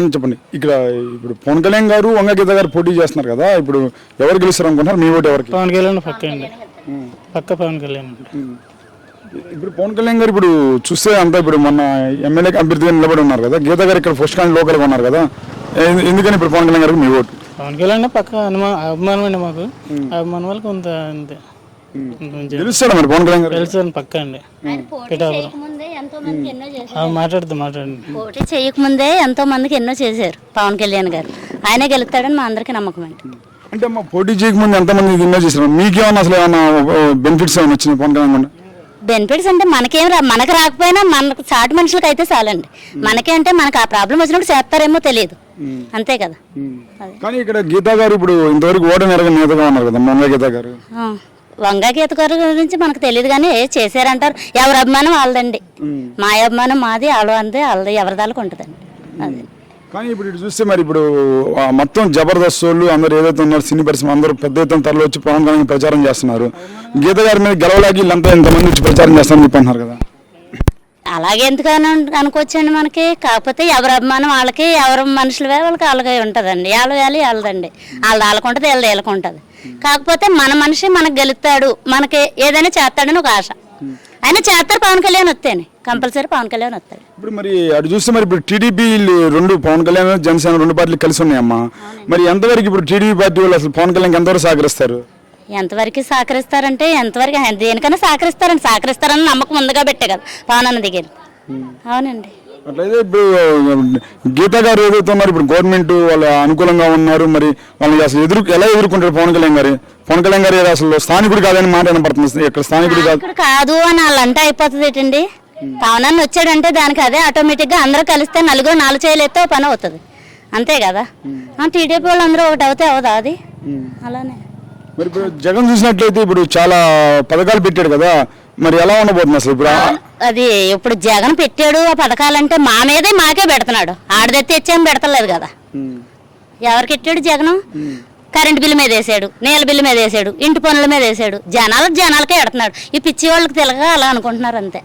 చెప్పండి ఇక్కడ ఇప్పుడు పవన్ కళ్యాణ్ గారు వంగ గీత గారు పోటీ చేస్తున్నారు కదా ఇప్పుడు ఎవరు గెలుస్తారు అనుకుంటున్నారు మీ ఓటు ఎవరికి పవన్ కళ్యాణ్ పక్క అండి పక్క పవన్ కళ్యాణ్ ఇప్పుడు పవన్ కళ్యాణ్ గారు ఇప్పుడు చూస్తే అంతా ఇప్పుడు మొన్న ఎమ్మెల్యే అభ్యర్థిగా నిలబడి ఉన్నారు కదా గీత గారు ఇక్కడ ఫస్ట్ కాండ్ లోకల్గా ఉన్నారు కదా ఎందుకని ఇప్పుడు పవన్ కళ్యాణ్ గారికి మీ ఓటు పవన్ కళ్యాణ్ పక్క అభిమానం అండి మాకు అభిమానం వల్ల కొంత అంతే గెలుస్తాడా మరి పవన్ కళ్యాణ్ గారు తెలుసు పక్క అండి మాట్లాడండి పోటీ చేయకముందే ఎంతో మందికి ఎన్నో చేశారు పవన్ కళ్యాణ్ గారు ఆయనే గెలుస్తాడని మా అందరికి నమ్మకం అండి. అంటే అమ్మ పోటీ చేయకముందు ఎంతమంది ఎన్నో చేశారు మీకేమన్నా అసలు ఏమన్నా బెనిఫిట్స్ ఏమైనా వచ్చినాయి పవన్ కళ్యాణ్ గారు బెనిఫిట్స్ అంటే మనకు రాకపోయినా మనకు సాటి మనుషులకి అయితే చాలండి. మనకే అంటే మనకు ఆ ప్రాబ్లం వచ్చినప్పుడు చేస్తారేమో తెలియదు అంతే కదా. కానీ ఇక్కడ గీతా గారు ఇప్పుడు ఇంతవరకు ఓటమి ఎరగని నేతగా ఉన్నారు కదా వంగ గీత గారు. వంగ గీత గారి గురించి మనకు తెలియదు కానీ చేశారంటారు. ఎవరి అభిమానం వాళ్ళదండి, మా అభిమానం మాది, వాళ్ళు అంతే వాళ్ళది ఎవరి దానికి ఉంటుందండి. అది కానీ ఇప్పుడు ఇటు చూస్తే మరి ఇప్పుడు మొత్తం జబర్దస్త్ వాళ్ళు అందరు ఏదైతే ఉన్నారు సినీ పరిశ్రమ అందరూ పెద్ద ఎత్తున తరలి వచ్చి పవన్ కళ్యాణ్ ప్రచారం చేస్తున్నారు. గీత గారి మీద గెలవలాగి వీళ్ళంతా ఇంతమంది వచ్చి ప్రచారం చేస్తారని చెప్పి అంటున్నారు కదా. అలాగే ఎందుకని అనుకోవచ్చండి మనకి. కాకపోతే ఎవరి అభిమానం వాళ్ళకి, ఎవరి మనుషులు వాళ్ళకి వాళ్ళకి ఉంటుందండి. వాళ్ళదండి వాళ్ళకు ఉంటుంది, వీళ్ళకి ఉంటుంది. కాకపోతే మన మనిషి మనకు గెలుస్తాడు, మనకి ఏదైనా చేస్తాడని ఒక ఆశ. ఆయన చేస్తారు, పవన్ కళ్యాణ్ వస్తేనే కంపల్సరీ పవన్ కళ్యాణ్ వస్తాడు. ఇప్పుడు మరి అటు చూస్తే మరి ఇప్పుడు టీడీపీ రెండు పవన్ కళ్యాణ్ జనసేన రెండు పార్టీలు కలిసి ఉన్నాయమ్మా. మరి ఎంతవరకు ఇప్పుడు టీడీపీ పార్టీ వాళ్ళు అసలు పవన్ కళ్యాణ్ ఎంతవరకు సహకరిస్తారు? ఎంతవరకు సహకరిస్తారంటే ఎంతవరకు దేనికైనా సహకరిస్తారని నమ్మకం ముందుగా పెట్టే కదా పవన్ అన్న దిగేది. అవునండి. అట్లయితే ఇప్పుడు గీతా గారు ఏదైతే ఉన్నారు ఇప్పుడు గవర్నమెంట్ వాళ్ళు అనుకూలంగా ఉన్నారు, మరి వాళ్ళని అసలు ఎలా ఎదుర్కొంటారు పవన్ కళ్యాణ్ గారు? పవన్ కళ్యాణ్ గారు అసలు స్థానికుడు కాదని మాట వినపడుతుంది. ఇక్కడ స్థానికుడు కాదు అని వాళ్ళంటే అయిపోతుంది ఏంటండి. పవన్ అన్న వచ్చాడంటే దానికి అదే ఆటోమేటిక్ గా అందరూ కలిస్తే నలుగురు నాలుగు చేయలేస్తే పని అవుతుంది అంతే కదా. టీడీపీ వాళ్ళు అందరూ ఒకటి అవుతే అవదా అది అలానే. మరి ఇప్పుడు జగన్ చూసినట్లయితే ఇప్పుడు చాలా పథకాలు పెట్టాడు కదా, మరి ఎలా ఉండబోతుంది అసలు ఇప్పుడు? అది ఇప్పుడు జగన్ పెట్టాడు ఆ పథకాలంటే మా మీదే మాకే పెడుతున్నాడు. ఆడదెత్తి తెచ్చేం పెడతలేదు కదా. ఎవరికి పెట్టాడు జగన్? కరెంట్ బిల్లు మీద వేసాడు, నీళ్ళ బిల్లు మీద వేసాడు, ఇంటి పనుల మీద వేసాడు. జనాలకే పెడుతున్నాడు. ఈ పిచ్చి వాళ్ళకి తెలియక అలా అనుకుంటున్నారు అంతే.